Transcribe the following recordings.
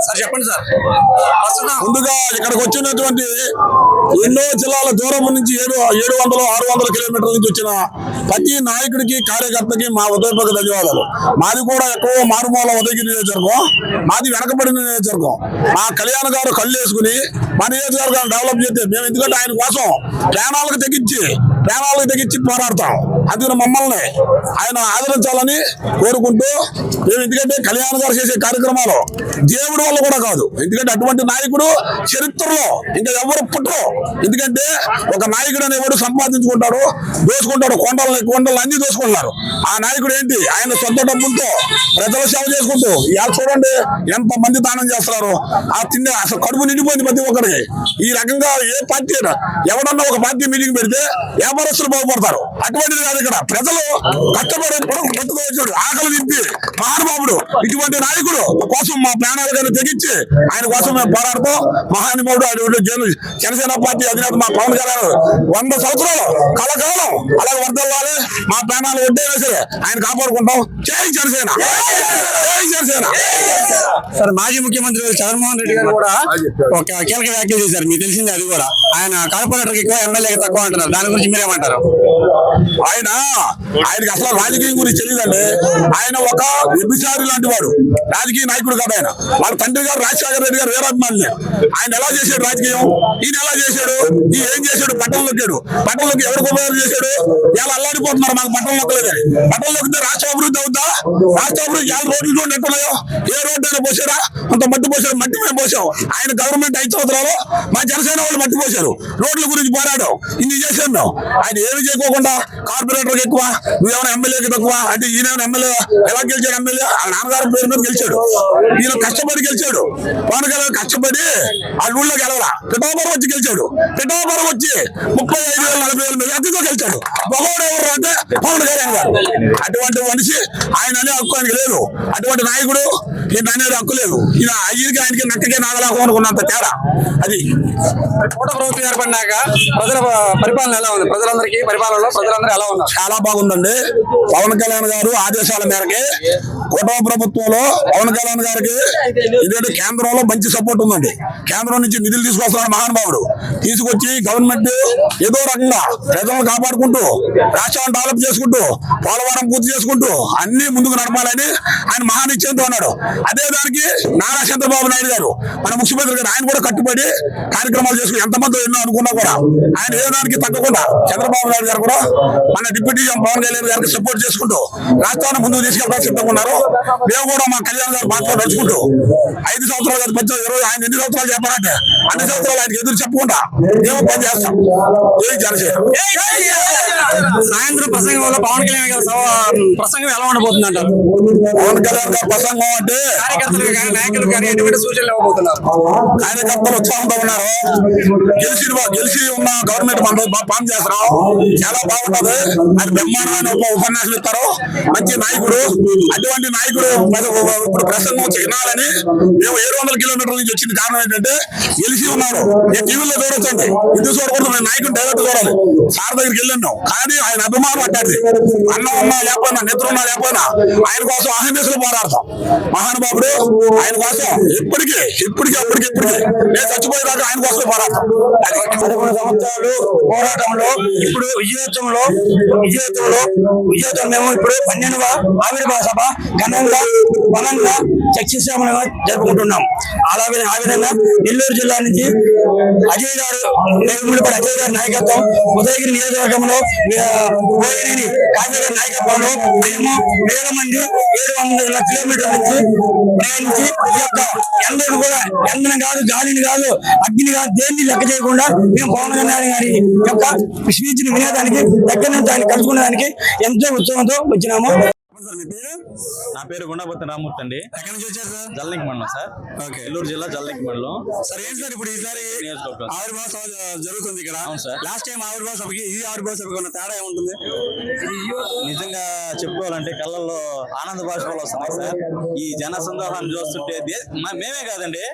Sir చెప్పండి sir. ముందుగా ఇక్కడికి వచ్చినటువంటి ఎన్నో జిల్లాల దూరం నుంచి 700-600 కిలోమీటర్ల నుంచి వచ్చిన ప్రతి నాయకుడికి కార్యకర్తకి మా ఉదయపూర్వక ధన్యవాదాలు. మాది కూడా ఎక్కువ మారుమూల ఉదయగిరి నియోజకవర్గం, మాది వెనకబడిన నియోజకవర్గం. మా కళ్యాణ్ గారు కళ్ళు వేసుకుని మా నియోజకవర్గాన్ని డెవలప్ చేస్తే మేము ఎందుకంటే ఆయన కోసం ప్రాణాలకు తెగించి పోరాడతాం. అందుకని మమ్మల్ని ఆయన ఆదరించాలని కోరుకుంటూ మేము ఎందుకంటే కళ్యాణ్ గారు చేసే కార్యక్రమాలు దేవుడి వల్ల కూడా కాదు, ఎందుకంటే అటువంటి నాయకుడు చరిత్రలో ఇంకా ఎవరు పుట్టరు. ఎందుకంటే ఒక నాయకుడు అనేవాడు సంపాదించుకుంటాడు, దోసుకుంటాడు, కొండలు అన్ని దోసుకుంటున్నారు. ఆ నాయకుడు ఏంటి, ఆయన సొంత డబ్బులతో ప్రజల సేవ చేసుకుంటూ ఇలా చూడండి ఎంత మంది దానం చేస్తున్నారు. ఆ తిండి అసలు కడుపు నిండిపోయింది ప్రతి ఒక్కరికి. ఈ రకంగా ఏ పార్టీ ఎవడన్నా ఒక పార్టీ మీటింగ్ పెడితే వ్యాపారస్తులు బాగుపడతారు, అటువంటిది కాదు. ఇక్కడ ప్రజలు కష్టపడి వచ్చాడు ఆకలి నింపి మహానుభావుడు ఇటువంటి నాయకుడు కోసం మా ప్రాణాలు తెగించి ఆయన కోసం మేము పోరాడుతాం. మహానుభావుడు జనసేన పార్టీ అధినేత మా పవన్ కళ్యాణ్ 100 సంవత్సరాలు కలకాలం అలాగే వర్దల్లాలి, మా ప్రాణాలు ఒడ్డే వేసి ఆయన కాపాడుకుంటాం. జై జనసేన, జై జనసేన. సార్ మాజీ ముఖ్యమంత్రి జగన్మోహన్ రెడ్డి గారు కూడా ఒక కీలక వ్యాఖ్యలు చేశారు, మీకు తెలిసింది అది కూడా. ఆయన కార్పొరేటర్కి ఎక్కువ ఎమ్మెల్యేకి తక్కువ అంటున్నారు, దాని గురించి మీరేమంటారు? ఆయనకి అసలు రాజకీయం గురించి తెలియదండి. ఆయన ఒక వ్యభిచారి లాంటి వాడు, రాజకీయ నాయకుడు కాదు. ఆయన వాళ్ళ తండ్రి గారు రాజశేఖర రెడ్డి గారు వీరాభిమానులే. ఆయన ఎలా చేశాడు రాజకీయం, ఈయన ఎలా చేశాడు, ఈ ఏం చేశాడు, పట్టణంలోకి ఎవరికి ఉపయోగం చేశాడు. ఎలా అల్లాడిపోతున్నారు మాకు పట్టణం నొక్కలేదు. పట్టణం నొక్కితే రాష్ట్ర అభివృద్ధి అవుతా, రాష్ట్ర అభివృద్ధి రోడ్లు నెట్టున్నాయో, ఏ రోడ్డు అయినా పోసారా, అంత మట్టి పోసారు, మట్టి మేము పోసాం. ఆయన గవర్నమెంట్ 5 సంవత్సరాలు మా జనసేన వాళ్ళు మట్టి పోసారు, రోడ్ల గురించి పోరాడాం, ఇన్ని చేసాను. ఆయన ఏమి చేయకోకుండా కార్పొరేటర్కి ఎక్కువ, నువ్వేమైనా ఎమ్మెల్యేకి తక్కువ అంటే ఈయన ఎమ్మెల్యే ఎలా గెలిచాడు? ఎమ్మెల్యే వాళ్ళ నాన్నగారి పేరు మీద గెలిచాడు. ఈయన కష్టపడి గెలిచాడు. పవన్ కళ్యాణ్ కష్టపడి ఆ ఊళ్ళో గెలవలా, పిఠాపురం వచ్చి గెలిచాడు. పిఠాపురం వచ్చి 35,000-40,000 మెజార్టీతో గెలిచాడు. మగవాడు ఎవరు అంటే పవన్ కళ్యాణ్ గారు. అటువంటి మనిషి ఆయన అనే హక్కు ఆయనకి లేదు. అటువంటి నాయకుడు ఈయన అనేది హక్కు లేదు. ఆయనకి నక్కకే నాగలాగం అనుకున్నంత తేడా అది. కూటమి ప్రభుత్వం ఏర్పడినాక ప్రజల పరిపాలన ఎలా ఉంది? ప్రజలందరికీ పరిపాలనలో ప్రజలందరూ ఎలా ఉన్నారు? చాలా బాగుందండి. పవన్ కళ్యాణ్ గారు ఆదేశాల మేరకి కూటమి ప్రభుత్వంలో పవన్ కళ్యాణ్ గారికి ఇదేంటి కేంద్రంలో మంచి సపోర్ట్ ఉందండి. కేంద్రం నుంచి నిధులు తీసుకొస్తున్నాడు మహానుభావుడు. తీసుకొచ్చి గవర్నమెంట్ ఏదో రకంగా ప్రజలను కాపాడుకుంటూ రాష్ట్రాన్ని డెవలప్ చేసుకుంటూ పోలవరం పూర్తి చేసుకుంటూ అన్ని ముందుకు నడపాలని ఆయన మహానిశ్చయంతో ఉన్నాడు. అదే దానికి నారా చంద్రబాబు నాయుడు గారు మన ముఖ్యమంత్రి గారు ఆయన కూడా కట్టుబడి కార్యక్రమాలు చేసుకుని ఎంతమంది ఎన్నో అనుకున్నా కూడా ఆయన ఏ దానికి తగ్గకుండా చంద్రబాబు నాయుడు గారు కూడా మన డిప్యూటీ సీఎం పవన్ కళ్యాణ్ గారికి సపోర్ట్ చేసుకుంటూ రాష్ట్రాన్ని ముందుకు తీసుకెళ్ళడానికి సిద్ధంగా ఉన్నారు. మేము కూడా మా కళ్యాణ్ గారు బాగా నడుచుకుంటూ 5 సంవత్సరాలు కాదు 10 ఆయన ఎన్ని సంవత్సరాలు చెప్పాలంటే అన్ని సంవత్సరాలు ఆయనకి ఎదురు చెప్పకుండా మేము పని చేస్తాం. జై జనసేన. సాయంత్రం ప్రసంగంలో పవన్ కళ్యాణ్ గారి ప్రసంగం ఎలా ఉండబోతుంది అంటారు? పవన్ కళ్యాణ్ గారి ప్రసంగం అంటే కార్యకర్తలు కానీ నాయకులు కానీ ఎటువంటి సూచనలు ఇవ్వబోతున్నారు? కార్యకర్తలు ఉత్సాహంతో ఉన్నారు. గెలిచి ఉన్న గవర్నమెంట్ మనం పని చేస్తున్నాం, చాలా బాగుంటది. అది బ్రహ్మాండమైన ఉపన్యాసం ఇస్తారు. మంచి నాయకుడు. అటువంటి నాయకుడు ఇప్పుడు ప్రసంగం వినాలని మేము 700 కిలోమీటర్ల నుంచి వచ్చింది. కారణం ఏంటంటే గెలిచి ఉన్నాడు. నేను టీవీలో చూడొచ్చండి, ఇది చూడకూడదు. మేము నాయకుడు డైరెక్ట్ చూడాలి. సార్ దగ్గరికి వెళ్ళాను, కానీ ఆయన అభిమానం అట్టాది. అన్నం ఉన్నా లేకపోయినా, నిద్ర ఉన్నా లేకపోయినా ఆయన కోసం అహర్నిశలు పోరాడతాం. మహానుభావుడు ఆయన కోసం ఎప్పటికీ నేను చచ్చిపోయేదాకా ఆయన కోసం పోరాడతాం. 11 సంవత్సరాలు పోరాటంలో ఇప్పుడు విజయోత్సవంలో మేము ఇప్పుడు 12వ ఆవిర్భావ సభ ఘనంగా చర్చిస్తామని జరుపుకుంటున్నాం. ఆ విధంగా నెల్లూరు జిల్లా నుంచి అజయ్ గారు నాయకత్వం, ఉదయగిరి నియోజకవర్గంలో కాజీ నాయకత్వంలో మేము వేల మంది 700 కిలోమీటర్ల నుంచి ప్రయాణించి ఈ యొక్క ఎండను కూడా ఎండను కాదు, గాలిని కాదు, అగ్ని కాదు, దేన్ని లెక్క చేయకుండా మేము పవన్ కళ్యాణ్ గారి యొక్క స్పీచ్ ని వినేదానికి, దగ్గర నుంచి ఆయన కలుసుకునేదానికి ఎంతో ఉత్సవంతో వచ్చినాము. నా పేరు గుండాపతి రామూర్తి అండి. ఎక్కడి నుంచి వచ్చారు సార్? జల్లింక్ మండలం సార్. ఓకే. నెల్లూరు జిల్లా జల్లింక్ మండలం. సార్ ఏంటి సార్ ఇప్పుడు ఈసారి ఆవిర్భావ సభ జరుగుతుంది ఇక్కడ? అవును సార్. లాస్ట్ టైం ఆవిర్భావ సభకి ఈ ఆవిర్భావ సభకి ఉన్న తేడా ఏముంటుంది? నిజంగా చెప్పుకోవాలంటే కళ్ళల్లో ఆనంద బాష్పాలు వస్తున్నాయి సార్. ఈ జన సందోహాన్ని చూస్తుంటే మేమే కాదండి,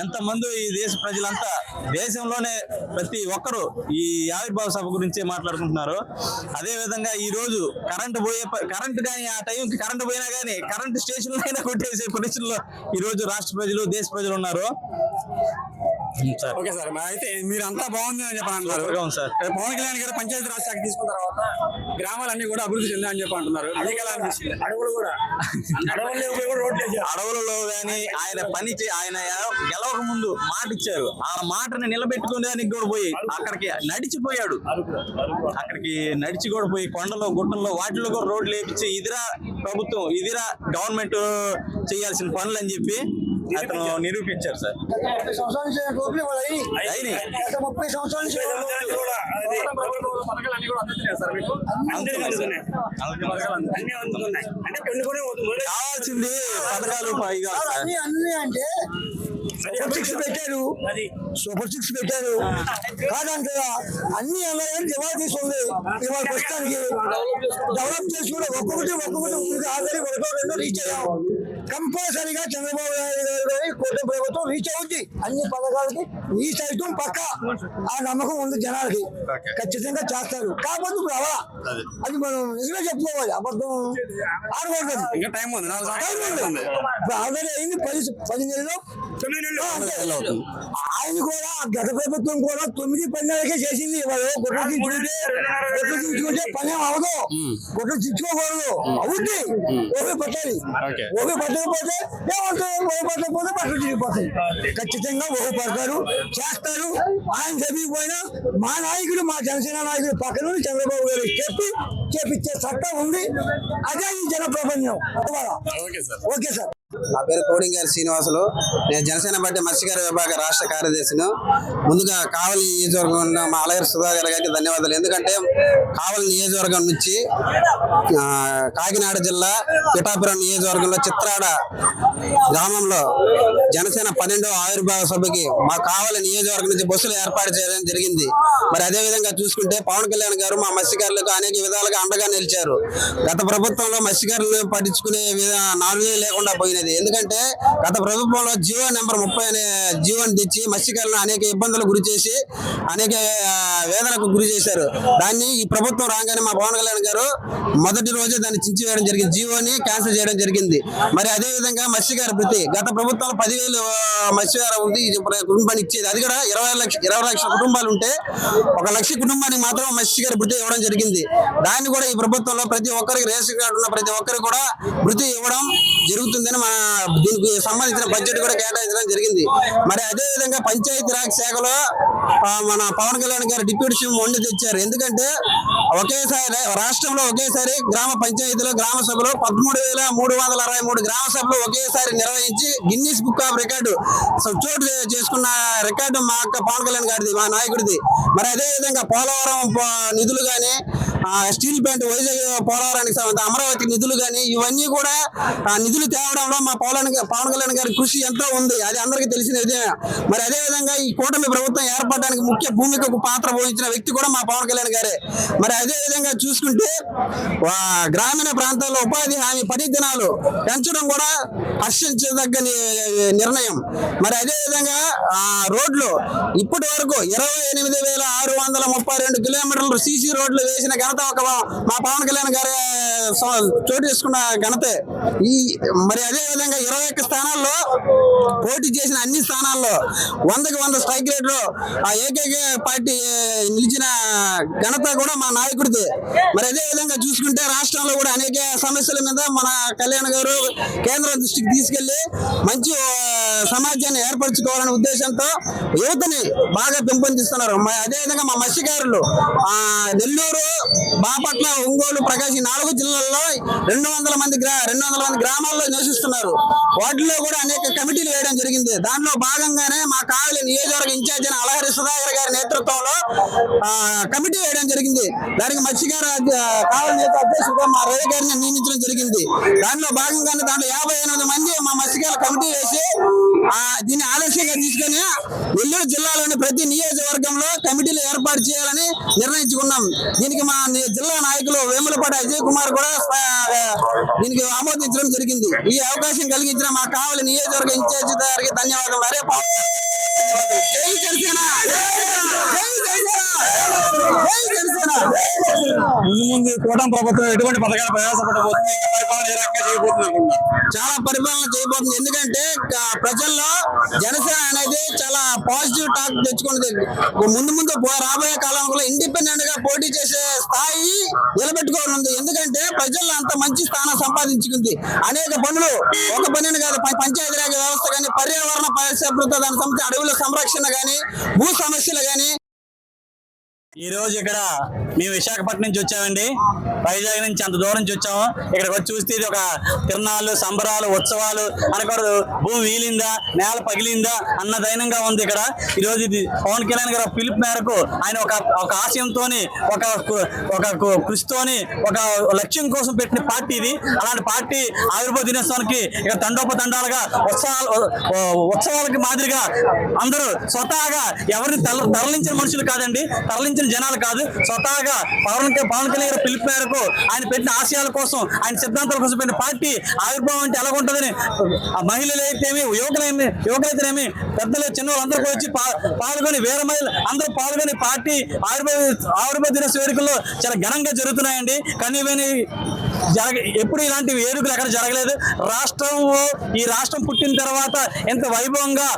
ఎంతమంది ఈ దేశ ప్రజలంతా దేశంలోనే ప్రతి ఒక్కరు ఈ ఆవిర్భావ సభ గురించే మాట్లాడుకుంటున్నారు. అదే విధంగా ఈ రోజు కరెంట్ కానీ ఆ టైంకి కరెంట్ పోయినా కానీ కరెంట్ స్టేషన్ అయినా కొట్టేసే పరిస్థితుల్లో ఈ రోజు రాష్ట్ర ప్రజలు దేశ ప్రజలు ఉన్నారు. సార్ ఓకే సార్, అయితే మీరు అంతా బాగుంది అని చెప్పి అంటున్నారు. అవును సార్. పవన్ కళ్యాణ్ గారు పంచాయతీ రాజ్ శాఖ తీసుకున్న తర్వాత గ్రామాలన్నీ కూడా అభివృద్ధి చెందాయని చెప్పి అంటున్నారు. మీకు ఎలా అనిపిస్తుంది? అడవులలో గాని ఆయన ఆయన గెలవక ముందు మాట ఇచ్చారు, ఆ మాటని నిలబెట్టుకోవడానికి కూడా పోయి అక్కడికి నడిచిపోయాడు. అక్కడికి నడిచి కూడా పోయి కొండలో గుట్టల్లో వాటిలో కూడా రోడ్లు వేపించి ఇదిరా ప్రభుత్వం, ఇదిరా గవర్నమెంట్ చేయాల్సిన పనులు అని చెప్పి అతను నిరూపించారు సార్. 30 సంవత్సరాల నుంచి అయినాయి. 30 సంవత్సరాల నుంచి పథకాలు అన్ని కూడా అందుతున్నాయి సార్ మీకు? కావాల్సింది పథకాలు పైగా అన్ని అంటే సూపర్ సిక్స్ పెట్టారు కాదంటారా, అన్ని ఎమ్మెల్యేలు జవాబు తీసుకుంది. ఇవాళ ప్రస్తుతానికి డెవలప్ చేసి కూడా ఒక్కొక్కటి ఆల్రెడీ ఒకటో రెండో రీచ్ అయ్యాం. కంపల్సరీగా చంద్రబాబు నాయుడు గారు కానీ కూటమి ప్రభుత్వం రీచ్ అవుద్ది. అన్ని పథకాలకి రీచ్ అవుతాం పక్క. ఆ నమ్మకం ఉంది జనాలకి, ఖచ్చితంగా చేస్తారు. కాకపోతే ఇప్పుడు అవా అది మనం నిజమే చెప్పుకోవాలి, అబద్ధం ఆడకూడదు. ఇంకా టైం ఉంది, 4 సంవత్సరాలు ఇప్పుడు ఆల్రెడీ అయింది 10 నెలలు 9 నెలలు. ఆయన కూడా గత ప్రభుత్వం కూడా 9-10 నెలలకే చేసింది. వాళ్ళు గుడ్డ దించుకుంటే పని అవదు, గుడ్డ దించుకోకూడదు. అవుద్ది, ఓపి పట్టాలి. ఓపి పట్టకపోతే ఏమంటారు, ఓపి పట్టకపోతే బట్టలు తిరిగిపోతాయి. ఖచ్చితంగా ఓపి పడతారు, చేస్తారు. ఆయన చెప్పిపోయినా మా నాయకుడు, మా జనసేన నాయకుడు పక్కన చంద్రబాబు గారు చేపించే చట్టం ఉంది. అదే ఈ జన ప్రపంచం. Okay sir. నా పేరు కోడింగారి శ్రీనివాసులు. నేను జనసేన పార్టీ మత్స్యకార విభాగ రాష్ట్ర కార్యదర్శిను. ముందుగా కావలి నియోజకవర్గం మా అలగారి సుధాకర్ గారికి ధన్యవాదాలు. ఎందుకంటే కావలి నియోజకవర్గం నుంచి కాకినాడ జిల్లా పిఠాపురం నియోజకవర్గంలో చిత్రాడ గ్రామంలో జనసేన 12వ ఆవిర్భావ సభకి మా కావలి నియోజకవర్గం నుంచి బస్సులు ఏర్పాటు చేయడం జరిగింది. మరి అదే విధంగా చూసుకుంటే పవన్ కళ్యాణ్ గారు మా మత్స్యకారులకు అనేక విధాలుగా అండగా నిలిచారు. గత ప్రభుత్వంలో మత్స్యకారులను పట్టించుకునే నాలుగే లేకుండా పోయినది. ఎందుకంటే గత ప్రభుత్వంలో జీవో నెంబర్ 30 అనే జీవోని తెచ్చి మత్స్యకారులను అనేక ఇబ్బందులు గురి చేసి అనేక వేదనకు గురి చేశారు. దాన్ని ఈ ప్రభుత్వం రాగానే మా పవన్ కళ్యాణ్ గారు మొదటి రోజే దాన్ని చించివేయడం జరిగింది, జీవోని క్యాన్సిల్ చేయడం జరిగింది. మరి అదే విధంగా మత్స్యకార వృత్తి గత ప్రభుత్వంలో 10,000 మత్స్యకార వృత్తి కుటుంబానికి ఇచ్చేది. అది కూడా 20 లక్షల కుటుంబాలు ఉంటే 1 లక్ష కుటుంబానికి మాత్రం మత్స్యకార వృత్తి ఇవ్వడం జరిగింది. దాన్ని కూడా ఈ ప్రభుత్వంలో ప్రతి ఒక్కరికి రేషన్ కార్డు ఉన్న ప్రతి ఒక్కరికి కూడా వృత్తి ఇవ్వడం జరుగుతుందని దీనికి సంబంధించిన బడ్జెట్ కూడా కేటాయించడం జరిగింది. మరి అదే విధంగా పంచాయతీ రాజ్ శాఖలో మన పవన్ కళ్యాణ్ గారు డిప్యూటీ సీఎం వండి తెచ్చారు. ఎందుకంటే ఒకేసారి రాష్ట్రంలో ఒకేసారి గ్రామ పంచాయతీలో గ్రామ సభలో 13,363 గ్రామ సభలు ఒకేసారి నిర్వహించి గిన్నీస్ బుక్ ఆఫ్ రికార్డు చోటు చేసుకున్న రికార్డు మా పవన్ కళ్యాణ్ గారిది, మా నాయకుడిది. మరి అదే విధంగా పోలవరం నిధులు కానీ, స్టీల్ ప్లాంట్ వైజాగ్ పోలవరానికి అమరావతి నిధులు కానీ, ఇవన్నీ కూడా నిధులు తేవడంలో మా పవన్ కళ్యాణ్ గారి కృషి ఎంతో ఉంది. అది అందరికీ తెలిసిన విధమే. మరి అదే విధంగా ఈ కూటమి ప్రభుత్వం ఏర్పడడానికి ముఖ్య భూమికకు పాత్ర వహించిన వ్యక్తి కూడా మా పవన్ కళ్యాణ్ గారే. మరి అదే విధంగా చూసుకుంటే గ్రామీణ ప్రాంతాల్లో ఉపాధి హామీ 10 దినాలు పెంచడం కూడా హర్షించదగ్గ నిర్ణయం. మరి అదే విధంగా రోడ్లు ఇప్పటి వరకు 28,632 కిలోమీటర్లు సీసీ రోడ్లు వేసిన ఘనత మా పవన్ కళ్యాణ్ గారే చోటు చేసుకున్న ఘనతే. మరి అదే విధంగా 21 స్థానాల్లో పోటీ చేసిన అన్ని స్థానాల్లో 100కి 100 స్ట్రైక్ రేట్లో ఏకైక పార్టీ నిలిచిన ఘనత కూడా మా నాయకుడిదే. మరి అదే విధంగా చూసుకుంటే రాష్ట్రంలో కూడా అనేక సమస్యల మీద మన కళ్యాణ్ గారు కేంద్రం దృష్టికి తీసుకెళ్లి మంచి సమాజాన్ని ఏర్పరచుకోవాలనే ఉద్దేశంతో యువతని బాగా పెంపొందిస్తున్నారు. అదే విధంగా మా మత్స్యకారులు నెల్లూరు, బాపట్ల, ఒంగోలు, ప్రకాశం 4 జిల్లాల్లో 200 మంది గ్రామాల్లో నివసిస్తున్నారు. వాటిలో కూడా అనేక కమిటీలు వేయడం జరిగింది. దాంట్లో భాగంగానే మా కావలి నియోజకవర్గ ఇన్ఛార్జ్ అయిన అలహరి సుధాకర్ గారి నేతృత్వంలో కమిటీ వేయడం జరిగింది. దానికి మత్స్యకార కావలి నేత అధ్యక్షుడిగా మా రవి గారిని నియమించడం జరిగింది. దాంట్లో భాగంగానే 58 మంది మా మత్స్యకార కమిటీ వేసి దీన్ని ఆలస్యంగా తీసుకొని నెల్లూరు జిల్లాలోని ప్రతి నియోజకవర్గంలో కమిటీలు ఏర్పాటు చేయాలని నిర్ణయించుకున్నాం. దీనికి మా జిల్లా నాయకులు వేములపాటి అజయ్ కుమార్ కూడా దీనికి ఆమోదించడం జరిగింది. ఈ అవకాశం కలిగించిన మా కావలి నియోజకవర్గ ఇన్ఛార్జి గారికి ధన్యవాదాలు. జై జనసేన, జై జనసేన, జై జనసేన. ముందు ముందు కూటమి ప్రభుత్వం ఎటువంటి పథకాలు ప్రవేశపెట్టబోతుంది, పరిపాలన ఏ రకంగా చేయబోతుంది అనుకుంటున్నారు? చాలా పరిపాలన చేయబోతుంది. ఎందుకంటే ప్రజల్లో జనసేన అనేది చాలా పాజిటివ్ టాక్ తెచ్చుకున్నది. ముందు ముందు రాబోయే కాలంలో ఇండిపెండెంట్ గా పోటీ చేసే స్థాయి నిలబెట్టుకోనుంది. ఎందుకంటే ప్రజల్లో అంత మంచి స్థానం సంపాదించుకుంది. అనేక పనులు, ఒక పనిని కాదు, పంచాయతీరాజ్ వ్యవస్థ కానీ, పర్యావరణ పరిశుభ్రత, దాని సంబంధించి అడవుల సంరక్షణ కానీ, భూ సమస్యలు కానీ. ఈ రోజు ఇక్కడ మేము విశాఖపట్నం నుంచి వచ్చామండి. వైజాగ్ నుంచి అంత దూరం నుంచి వచ్చాము. ఇక్కడికి వచ్చి చూస్తే ఇది ఒక తిరణాలు, సంబరాలు, ఉత్సవాలు అనకూడదు. భూమి వీలిందా, నేల పగిలిందా అన్న దైనంగా ఉంది ఇక్కడ. ఈ రోజు ఇది పవన్ కళ్యాణ్ గారు పిలుపు మేరకు ఆయన ఒక ఆశయంతో, ఒక కృషితోని, ఒక లక్ష్యం కోసం పెట్టిన పార్టీ ఇది. అలాంటి పార్టీ ఆవిర్భావ దినోత్సవానికి ఇక్కడ తండోపతండాలుగా ఉత్సవాలకి మాదిరిగా అందరూ స్వతహాగా ఎవరిని తరలించిన మనుషులు కాదండి, తరలించిన జనాలు కాదు, స్వతహాగా పవన్ కళ్యాణ్ గారి పిలుపు మేరకు ఆయన పెట్టిన ఆశయాల కోసం, ఆయన సిద్ధాంతాల కోసం పెట్టిన పార్టీ ఆవిర్భావం అంటే ఎలా ఉంటుందని మహిళలు అయితేమి, యువకులైతేనేమి, పెద్దలు, చిన్నవాళ్ళు అందరూ వచ్చి పాల్గొని, వేరే మహిళలు అందరూ పాల్గొని పార్టీ ఆవిర్భావ దినోత్సవ వేడుకల్లో చాలా ఘనంగా జరుగుతున్నాయండి. కానీ ఎప్పుడు ఇలాంటి వేడుకలు ఎక్కడ జరగలేదు. ఈ రాష్ట్రం పుట్టిన తర్వాత ఎంత వైభవంగా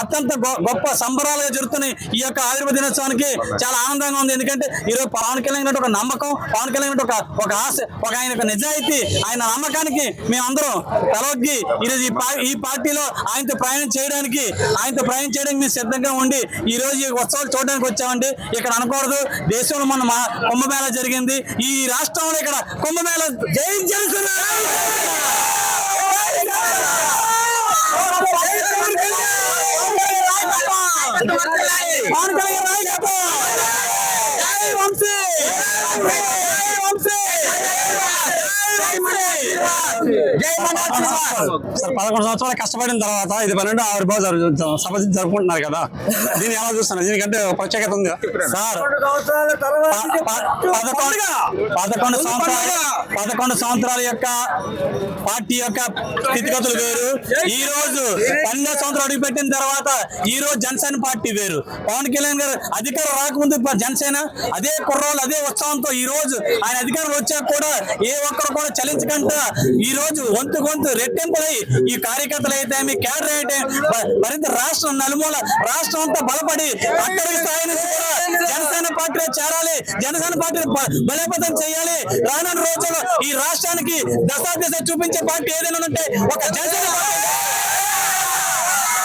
అత్యంత గొప్ప సంబరాలుగా జరుగుతున్నాయి. ఈ యొక్క ఆవిర్భావ దినోత్సవానికి చాలా ఆనందంగా ఉంది. ఎందుకంటే ఈరోజు పవన్ కళ్యాణ్ ఒక నమ్మకం, పవన్ కళ్యాణ్ ఒక ఆశ, ఆయన ఒక నిజాయితీ, ఆయన నమ్మకానికి మేమందరం తలొగ్గి ఈరోజు ఈ పార్టీలో ఆయనతో ప్రయాణం చేయడానికి మేము సిద్ధంగా ఉండి ఈ రోజు ఈ ఉత్సవాలు చూడడానికి వచ్చామండి. ఇక్కడ అనకూడదు, దేశంలో మన కుంభమేళా జరిగింది, ఈ రాష్ట్రంలో ఇక్కడ కుంభమేళా జయించాల్సిన సార్ 11 సంవత్సరాలు కష్టపడిన తర్వాత ఇది 12వ ఆవిర్భావ సభ జరుపుకుంటున్నారు కదా, దీన్ని ఎలా చూస్తున్నారు? దీనికంటే ప్రత్యేకత ఉంది సార్. 11 సంవత్సరాల యొక్క పార్టీ యొక్క స్థితిగతులు వేరు. ఈ రోజు 12 సంవత్సరాలు అడుగు పెట్టిన తర్వాత ఈ రోజు జనసేన పార్టీ వేరు. పవన్ కళ్యాణ్ గారు అధికారం రాకముందు జనసేన అదే కుర్రోళ్ళు, అదే ఉత్సాహంతో ఈ రోజు ఆయన అధికారం వచ్చాక కూడా ఏ ఒక్కరు కూడా చలించకుండా ఈ రోజు గొంతు రెట్టింపులై ఈ కార్యకర్తలు అయితే, మీ క్యాడర్ అయితే మరింత రాష్ట్రం నలుమూల రాష్ట్రం అంతా బలపడి అక్కడికి స్థాయి నుంచి కూడా జనసేన పార్టీలో చేరాలి, జనసేన పార్టీని బలోపేతం చేయాలి. రానున్న రోజుల్లో ఈ రాష్ట్రానికి దశ చూపించే పార్టీ ఏదైనా ఉంటే ఒక జనసేన పార్టీ.